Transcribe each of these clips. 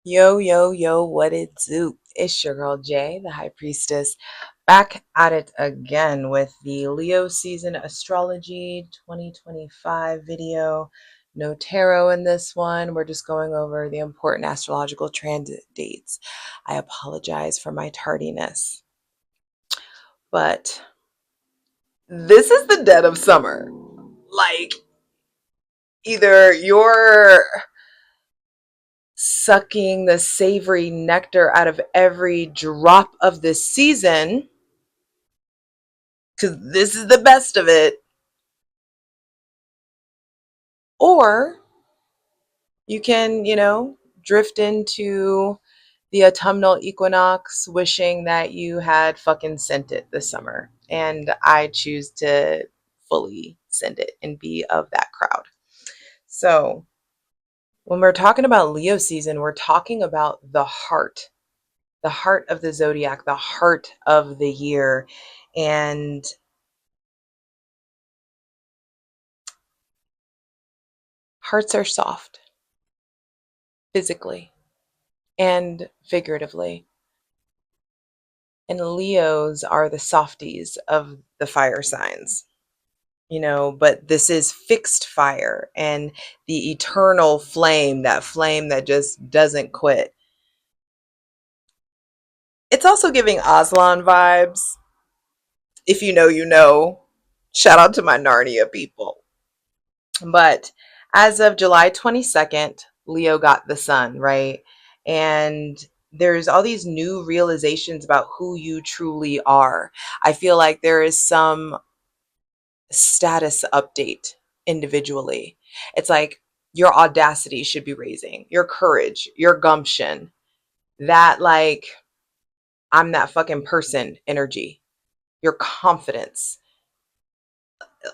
Yo, yo, yo, what it do? It's your girl Jay, the High Priestess, back at it again with the Leo season astrology 2025 video. No tarot in this one. We're just going over the important astrological transit dates. I apologize for my tardiness, but this is the dead of summer. Like, either you're sucking the savory nectar out of every drop of the season because this is the best of it, or you can, drift into the autumnal equinox wishing that you had fucking sent it this summer. And I choose to fully send it and be of that crowd. So, when we're talking about Leo season, we're talking about the heart of the zodiac, the heart of the year. And hearts are soft physically and figuratively. And Leos are the softies of the fire signs, but this is fixed fire and the eternal flame, that flame that just doesn't quit. It's also giving Aslan vibes. If you know, you know. Shout out to my Narnia people. But as of July 22nd, Leo got the sun, right? And there's all these new realizations about who you truly are. I feel like there is some status update individually. It's like your audacity should be raising, your courage, your gumption, that like I'm that fucking person energy, your confidence.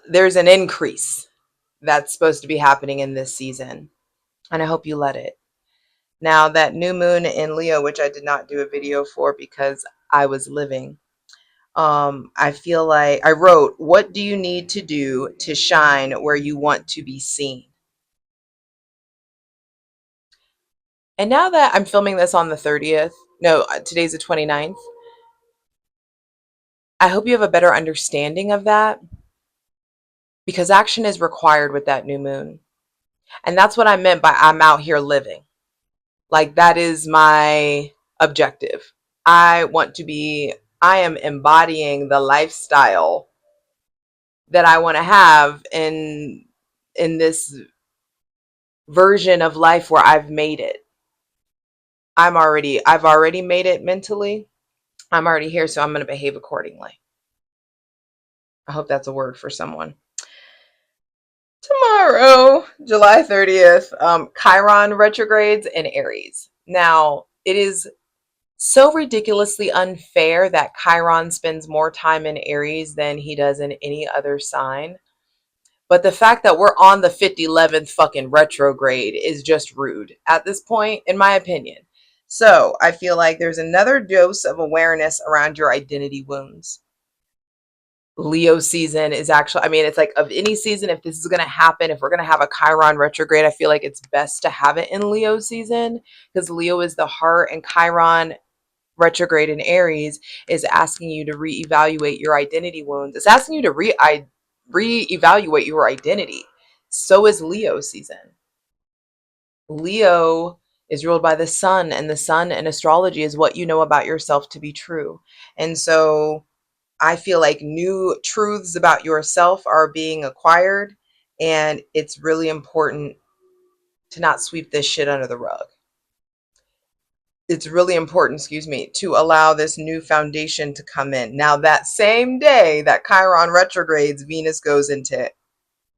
There's an increase that's supposed to be happening in this season, and I hope you let it. Now, that new moon in Leo, which I did not do a video for because I was living, I feel like I wrote, what do you need to do to shine where you want to be seen? And now that I'm filming this on the 30th, no, today's the 29th, I hope you have a better understanding of that because action is required with that new moon. And that's what I meant by I'm out here living. Like, that is my objective. I am embodying the lifestyle that I want to have in this version of life where I've made it. I've already made it mentally. I'm already here, so I'm going to behave accordingly. I hope that's a word for someone. Tomorrow, July 30th, Chiron retrogrades in Aries. Now, it is so ridiculously unfair that Chiron spends more time in Aries than he does in any other sign. But the fact that we're on the 11th fucking retrograde is just rude at this point, in my opinion. So I feel like there's another dose of awareness around your identity wounds. Leo season is actually, I mean, it's like of any season, if this is going to happen, if we're going to have a Chiron retrograde, I feel like it's best to have it in Leo season because Leo is the heart and Chiron retrograde in Aries is asking you to reevaluate your identity wounds. It's asking you to reevaluate your identity. So is Leo season. Leo is ruled by the sun, and the sun in astrology is what you know about yourself to be true. And so I feel like new truths about yourself are being acquired, and it's really important to not sweep this shit under the rug. It's really important, to allow this new foundation to come in. Now, that same day that Chiron retrogrades, Venus goes into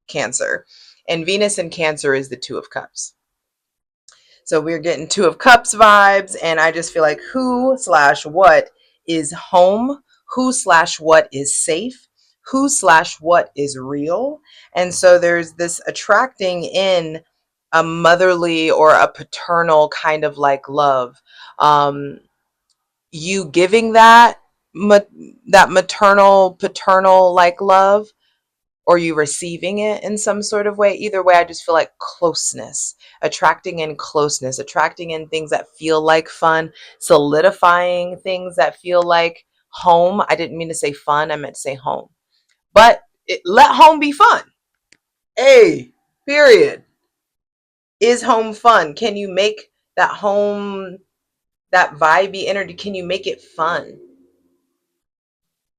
Cancer. And Venus in Cancer is the Two of Cups. So we're getting Two of Cups vibes, and I just feel like who/what is home, who/what is safe, who/what is real. And so there's this attracting in a motherly or a paternal kind of like love. You giving that maternal paternal like love, or you receiving it in some sort of way. Either way, I just feel like closeness, attracting in things that feel like fun, solidifying things that feel like home. I didn't mean to say fun, I meant to say home. But let home be fun. Hey, period. Is home fun? Can you make that home, that vibey energy, can you make it fun?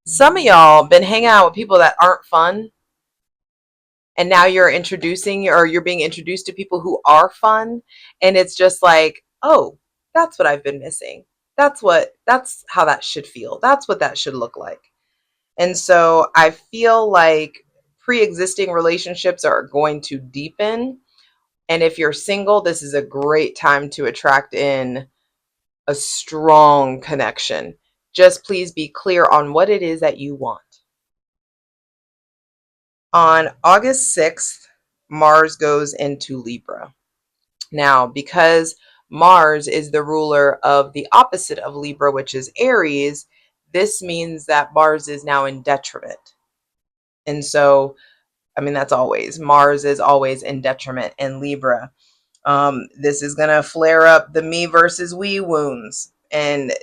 Some of y'all been hanging out with people that aren't fun, and now you're being introduced to people who are fun, and it's just like, oh, that's what I've been missing. That's how that should feel. That's what that should look like. And so I feel like pre-existing relationships are going to deepen. And if you're single, this is a great time to attract in a strong connection. Just please be clear on what it is that you want. On August 6th, Mars goes into Libra. Now, because Mars is the ruler of the opposite of Libra, which is Aries, this means that Mars is now in detriment. And so, I mean, that's always, Mars is always in detriment in Libra. This is going to flare up the me versus we wounds. And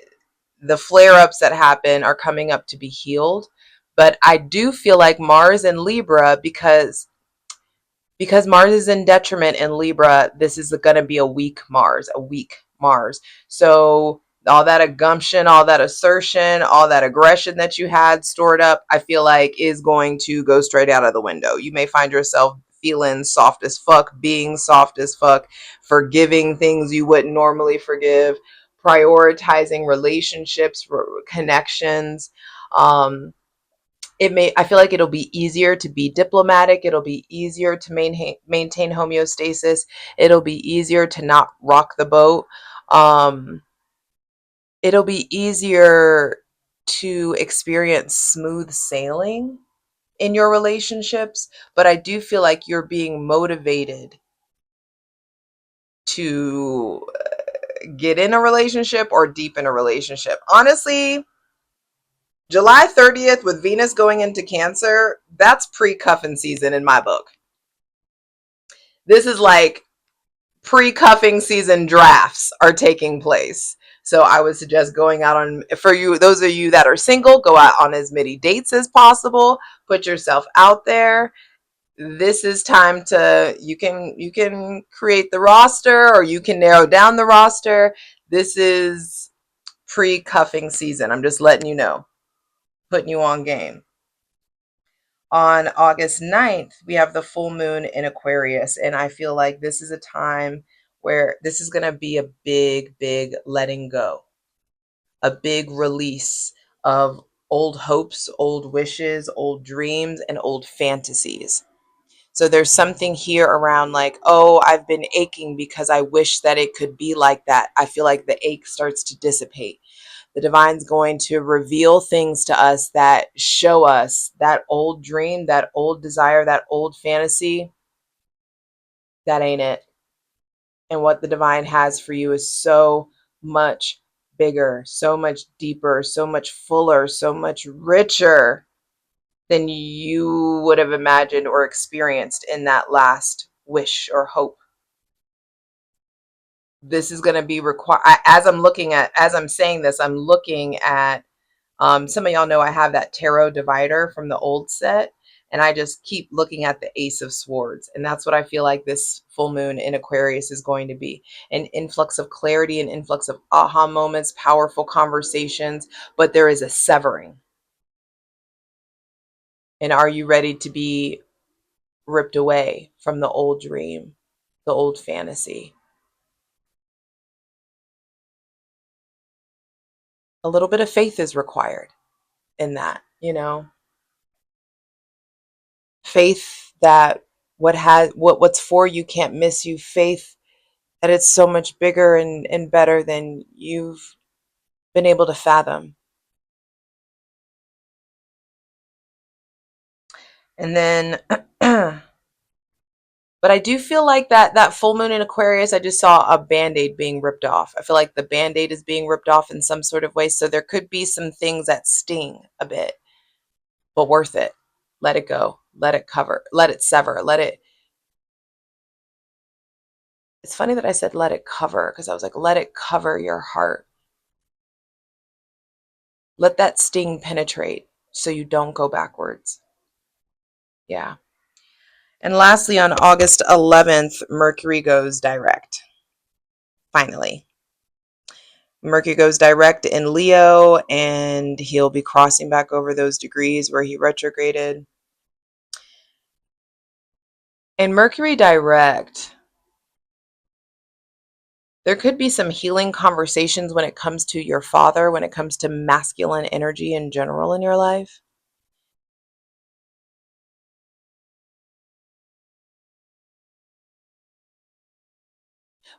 the flare ups that happen are coming up to be healed. But I do feel like Mars and Libra, because Mars is in detriment in Libra, this is going to be a weak Mars, a weak Mars. So all that gumption, all that assertion, all that aggression that you had stored up, I feel like is going to go straight out of the window. You may find yourself feeling soft as fuck, being soft as fuck, forgiving things you wouldn't normally forgive, prioritizing relationships, connections. I feel like it'll be easier to be diplomatic. It'll be easier to maintain homeostasis. It'll be easier to not rock the boat. Um, it'll be easier to experience smooth sailing in your relationships, but I do feel like you're being motivated to get in a relationship or deepen a relationship. Honestly, July 30th with Venus going into Cancer, that's pre-cuffing season in my book. This is like pre-cuffing season drafts are taking place. So I would suggest going out on, for you, those of you that are single, go out on as many dates as possible. Put yourself out there. This is time to, you can create the roster or you can narrow down the roster. This is pre-cuffing season. I'm just letting you know, putting you on game. On August 9th, we have the full moon in Aquarius. And I feel like this is a time where this is going to be a big, big letting go, a big release of old hopes, old wishes, old dreams, and old fantasies. So there's something here around like, oh, I've been aching because I wish that it could be like that. I feel like the ache starts to dissipate. The divine's going to reveal things to us that show us that old dream, that old desire, that old fantasy. That ain't it. And what the divine has for you is so much bigger, so much deeper, so much fuller, so much richer than you would have imagined or experienced in that last wish or hope. This is going to be required. As I'm saying this, I'm looking at, some of y'all know I have that tarot divider from the old set, and I just keep looking at the Ace of Swords. And that's what I feel like this full moon in Aquarius is going to be. An influx of clarity, an influx of aha moments, powerful conversations, but there is a severing. And are you ready to be ripped away from the old dream, the old fantasy? A little bit of faith is required in that, faith that what's for you can't miss you, faith that it's so much bigger and better than you've been able to fathom. And then but I do feel like that full moon in Aquarius, I just saw a band-aid being ripped off. I feel like the band-aid is being ripped off in some sort of way. So there could be some things that sting a bit, but worth it. Let it go. Let it cover, let it sever, let it. It's funny that I said let it cover because I was like, let it cover your heart. Let that sting penetrate so you don't go backwards. Yeah. And lastly, on August 11th, Mercury goes direct. Finally. Mercury goes direct in Leo, and he'll be crossing back over those degrees where he retrograded. And Mercury direct, there could be some healing conversations when it comes to your father, when it comes to masculine energy in general in your life.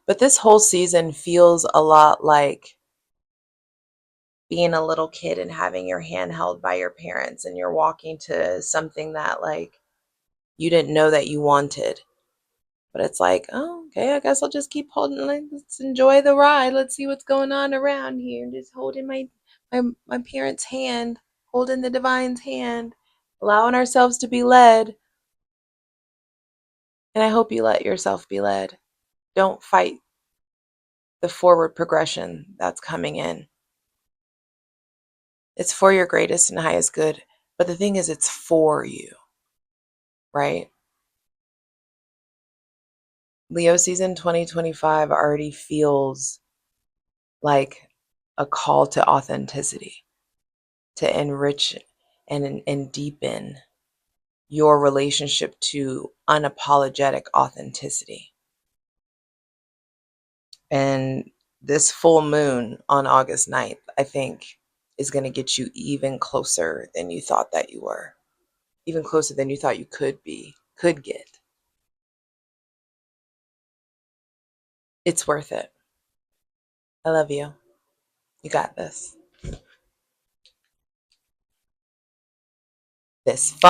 But this whole season feels a lot like being a little kid and having your hand held by your parents and you're walking to something that like you didn't know that you wanted. But it's like, oh, okay, I guess I'll just keep holding. Like, let's enjoy the ride. Let's see what's going on around here. Just holding my parents' hand, holding the divine's hand, allowing ourselves to be led. And I hope you let yourself be led. Don't fight the forward progression that's coming in. It's for your greatest and highest good. But the thing is, it's for you, right? Leo season 2025 already feels like a call to authenticity, to enrich and deepen your relationship to unapologetic authenticity. And this full moon on August 9th, I think, is going to get you even closer than you thought that you were, even closer than you thought you could be, could get. It's worth it. I love you. You got this. This fuck